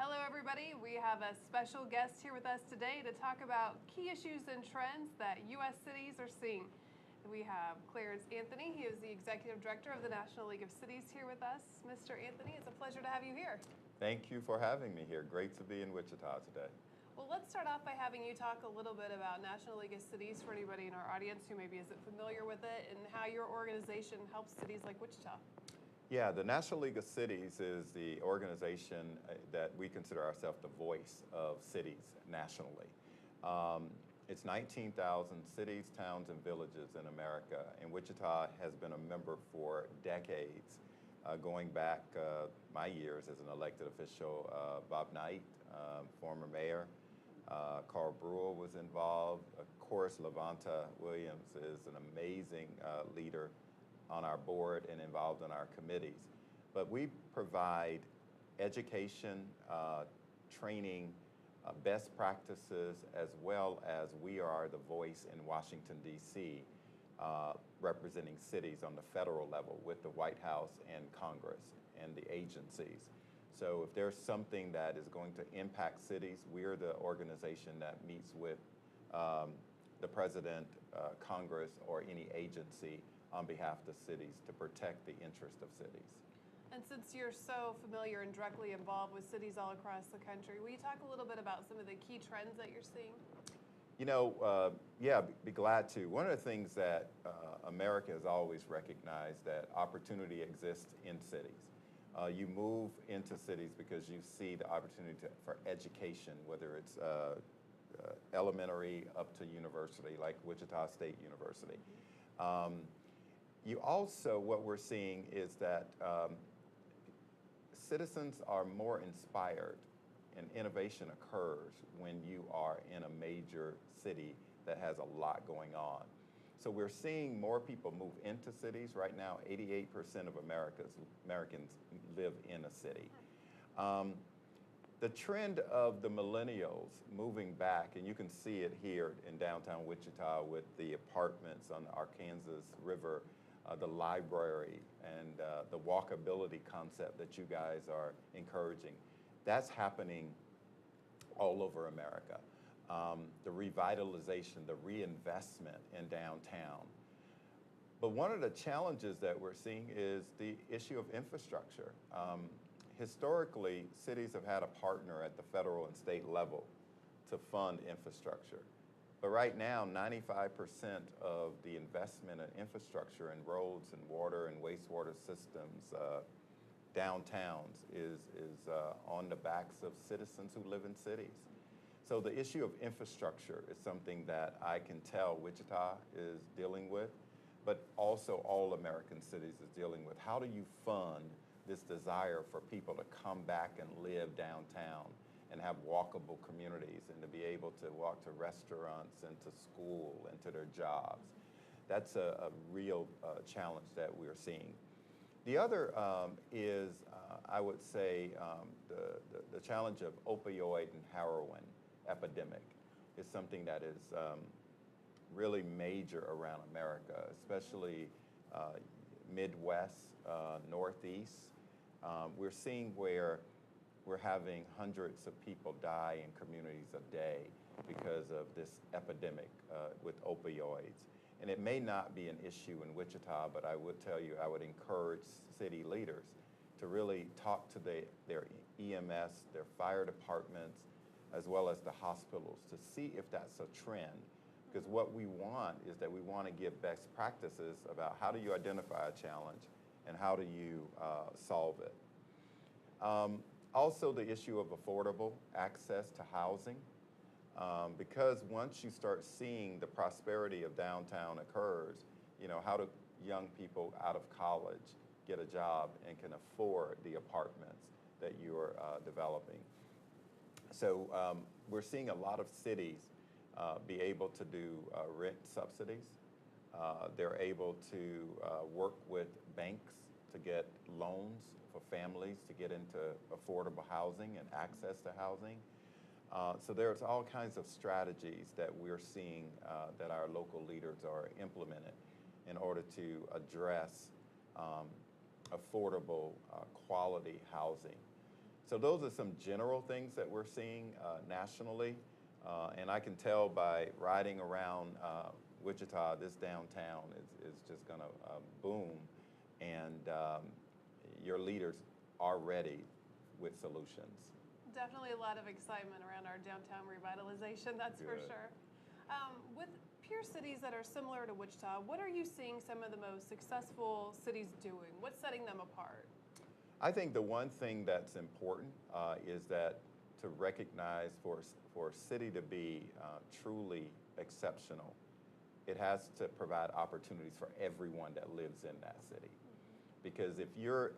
Hello, everybody. We have a special guest here with us today to talk about key issues and trends that U.S. cities are seeing. We have Clarence Anthony. He is the Executive Director of the National League of Cities here with us. Mr. Anthony, it's a pleasure to have you here. Thank you for having me here. Great to be in Wichita today. Well, let's start off by having you talk a little bit about National League of Cities for anybody in our audience who maybe isn't familiar with it and how your organization helps cities like Wichita. Yeah, the National League of Cities is the organization that we consider ourselves the voice of cities nationally. It's 19,000 cities, towns, and villages in America, and Wichita has been a member for decades, going back my years as an elected official. Bob Knight, former mayor, Carl Brewer was involved. Of course, Levanta Williams is an amazing leader on our board and involved in our committees. But we provide education, training, best practices, as well as we are the voice in Washington, D.C., representing cities on the federal level with the White House and Congress and the agencies. So if there's something that is going to impact cities, we're the organization that meets with the president, Congress, or any agency on behalf of the cities to protect the interest of cities. And since you're so familiar and directly involved with cities all across the country, will you talk a little bit about some of the key trends that you're seeing? You know, yeah, be glad to. One of the things that America has always recognized that opportunity exists in cities. You move into cities because you see the opportunity for education, whether it's elementary up to university, like Wichita State University. You also, what we're seeing is that citizens are more inspired and innovation occurs when you are in a major city that has a lot going on. So we're seeing more people move into cities. Right now, 88% of Americans live in a city. The trend of the millennials moving back, and you can see it here in downtown Wichita with the apartments on the Arkansas River, the library, and the walkability concept that you guys are encouraging. That's happening all over America. The revitalization, the reinvestment in downtown. But one of the challenges that we're seeing is the issue of infrastructure. Historically, cities have had a partner at the federal and state level to fund infrastructure. But right now, 95% of the investment in infrastructure in roads and water and wastewater systems, downtowns, is on the backs of citizens who live in cities. So the issue of infrastructure is something that I can tell Wichita is dealing with, but also all American cities is dealing with. How do you fund this desire for people to come back and live downtown and have walkable communities and to be able to walk to restaurants and to school and to their jobs? That's a real challenge that we're seeing. The other is, I would say, the challenge of opioid and heroin epidemic is something that is really major around America, especially Midwest, Northeast. We're seeing where we're having hundreds of people die in communities a day because of this epidemic with opioids. And it may not be an issue in Wichita, but I would tell you, I would encourage city leaders to really talk to their EMS, their fire departments, as well as the hospitals to see if that's a trend. Because what we want is that we want to give best practices about how do you identify a challenge and how do you solve it. Also, the issue of affordable access to housing. Because once you start seeing the prosperity of downtown occurs, you know, how do young people out of college get a job and can afford the apartments that you're developing? So we're seeing a lot of cities be able to do rent subsidies. They're able to work with banks to get loans for families to get into affordable housing and access to housing. So there's all kinds of strategies that we're seeing that our local leaders are implementing in order to address affordable, quality housing. So those are some general things that we're seeing nationally. And I can tell by riding around Wichita, this downtown is just going to boom. And your leaders are ready with solutions. Definitely a lot of excitement around our downtown revitalization, that's for Good. sure. With peer cities that are similar to Wichita, what are you seeing some of the most successful cities doing? What's setting them apart? I think the one thing that's important is that to recognize for a city to be truly exceptional, it has to provide opportunities for everyone that lives in that city. Because if you're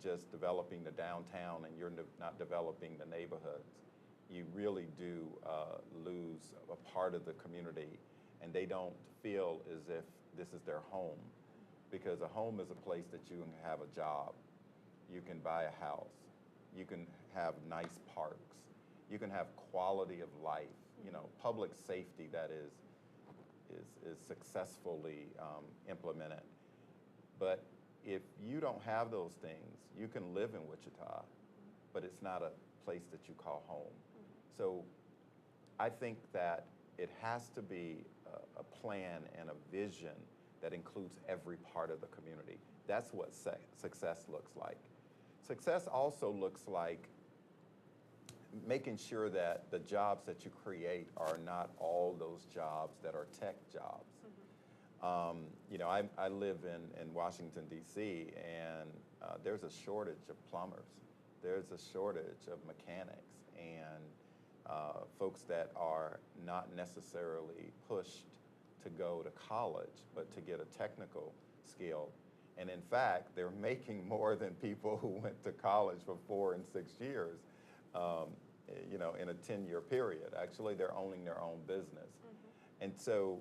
just developing the downtown and you're not developing the neighborhoods, you really do lose a part of the community, and they don't feel as if this is their home. Because a home is a place that you can have a job, you can buy a house, you can have nice parks, you can have quality of life, public safety that is successfully implemented. But if you don't have those things, you can live in Wichita, but it's not a place that you call home. So I think that it has to be a plan and a vision that includes every part of the community. That's what success looks like. Success also looks like making sure that the jobs that you create are not all those jobs that are tech jobs. I live in Washington, D.C., and there's a shortage of plumbers. There's a shortage of mechanics and folks that are not necessarily pushed to go to college, but to get a technical skill. And in fact, they're making more than people who went to college for 4 and 6 years, in a 10-year period. Actually, they're owning their own business. And so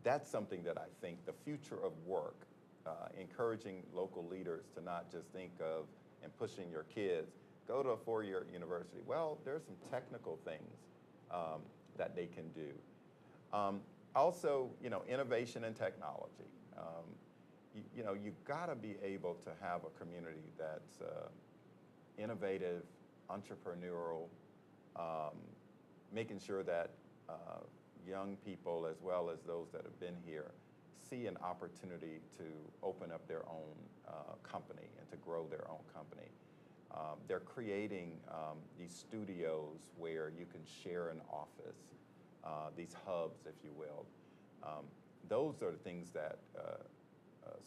that's something that I think the future of work, encouraging local leaders to not just think of and pushing your kids, go to a 4-year university. Well, there's some technical things that they can do. Also, innovation and technology. You've got to be able to have a community that's innovative, entrepreneurial, making sure that young people, as well as those that have been here, see an opportunity to open up their own company and to grow their own company. They're creating these studios where you can share an office, these hubs, if you will. Those are the things that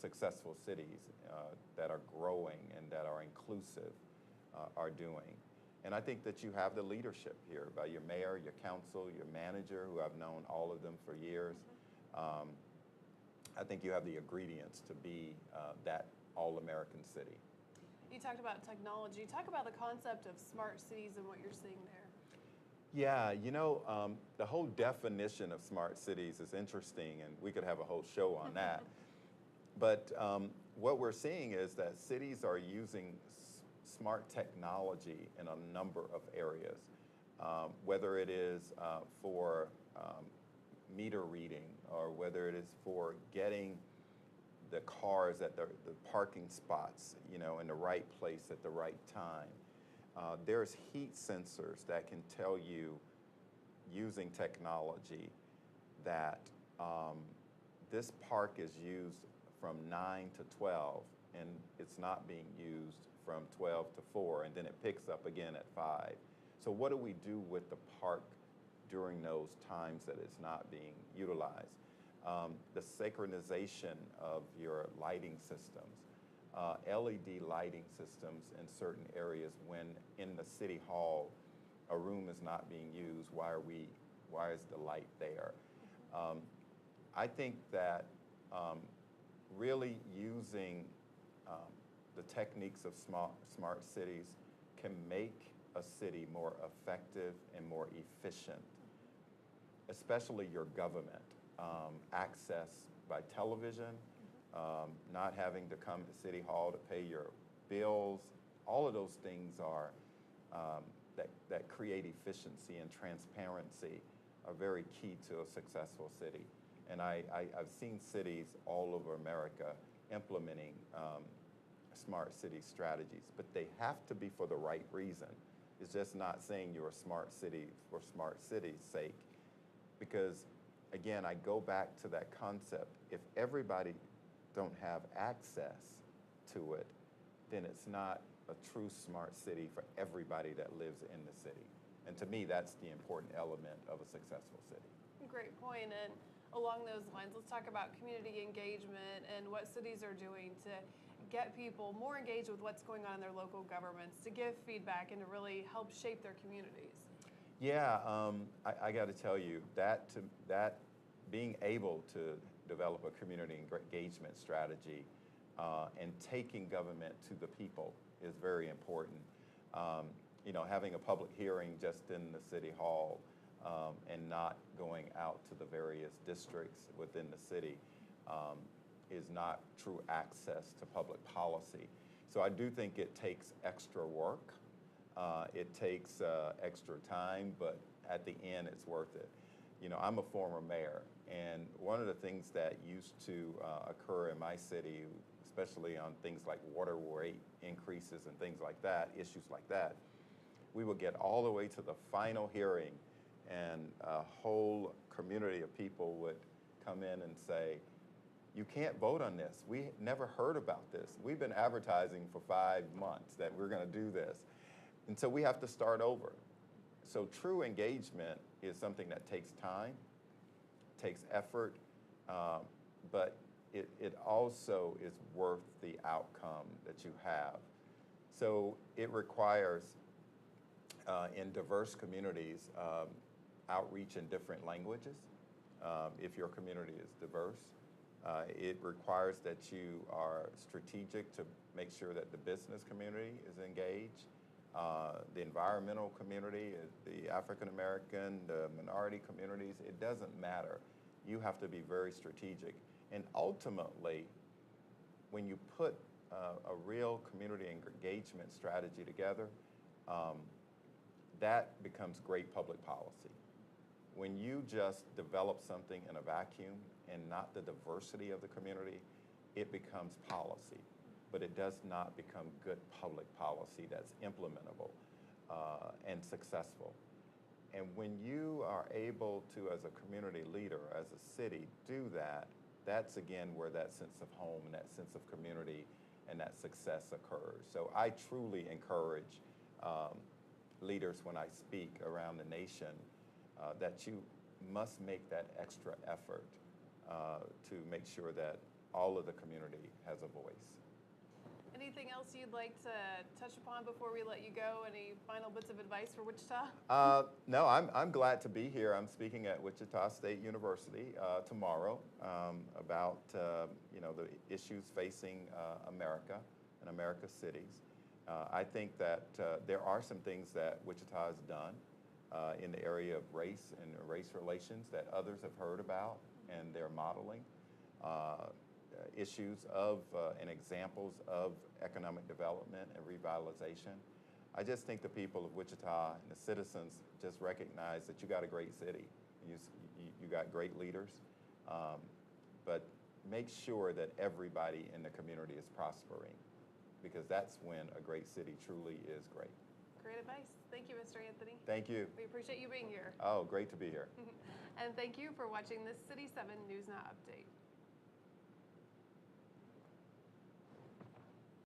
successful cities that are growing and that are inclusive are doing. And I think that you have the leadership here by your mayor, your council, your manager, who I've known all of them for years. I think you have the ingredients to be that all-American city. You talked about technology. Talk about the concept of smart cities and what you're seeing there. Yeah, the whole definition of smart cities is interesting, and we could have a whole show on that. But what we're seeing is that cities are using smart technology in a number of areas, whether it is for meter reading, or whether it is for getting the cars at the parking spots, in the right place at the right time. There's heat sensors that can tell you, using technology, that this park is used from 9 to 12, and it's not being used from 12 to 4, and then it picks up again at 5. So what do we do with the park during those times that it's not being utilized? The synchronization of your lighting systems, LED lighting systems in certain areas. When in the city hall a room is not being used, why is the light there? I think that really using the techniques of smart cities can make a city more effective and more efficient, especially your government. Access by television, not having to come to City Hall to pay your bills. All of those things are that create efficiency and transparency are very key to a successful city. And I've seen cities all over America implementing smart city strategies, but they have to be for the right reason. It's just not saying you're a smart city for smart city's sake, because again, I go back to that concept. If everybody don't have access to it, then it's not a true smart city for everybody that lives in the city. And to me, that's the important element of a successful city. Great point. And along those lines, let's talk about community engagement and what cities are doing to get people more engaged with what's going on in their local governments, to give feedback and to really help shape their communities. Yeah, I got to tell you that being able to develop a community engagement strategy and taking government to the people is very important. You know, having a public hearing just in the city hall and not going out to the various districts within the city is not true access to public policy. So I do think it takes extra work. It takes extra time, but at the end, it's worth it. You know, I'm a former mayor, and one of the things that used to occur in my city, especially on things like water rate increases and things like that, issues like that, we would get all the way to the final hearing, and a whole community of people would come in and say, you can't vote on this. We never heard about this. We've been advertising for 5 months that we're going to do this. And so we have to start over. So true engagement is something that takes time, takes effort, but it also is worth the outcome that you have. So it requires, in diverse communities, outreach in different languages, if your community is diverse. It requires that you are strategic to make sure that the business community is engaged, the environmental community, the African American, the minority communities. It doesn't matter. You have to be very strategic. And ultimately, when you put a real community engagement strategy together, that becomes great public policy. When you just develop something in a vacuum and not the diversity of the community, it becomes policy, but it does not become good public policy that's implementable and successful. And when you are able to, as a community leader, as a city, do that, that's again where that sense of home and that sense of community and that success occurs. So I truly encourage leaders when I speak around the nation that you must make that extra effort to make sure that all of the community has a voice. Anything else you'd like to touch upon before we let you go? Any final bits of advice for Wichita? No, I'm glad to be here. I'm speaking at Wichita State University tomorrow about you know, the issues facing America and America's cities. I think that there are some things that Wichita has done in the area of race and race relations that others have heard about, and they're modeling issues of and examples of economic development and revitalization. I just think the people of Wichita and the citizens just recognize that you got a great city. You got great leaders, but make sure that everybody in the community is prospering, because that's when a great city truly is great. Great advice. Thank you, Mr. Anthony. Thank you. We appreciate you being here. Oh, great to be here. And thank you for watching this City 7 News Now Update.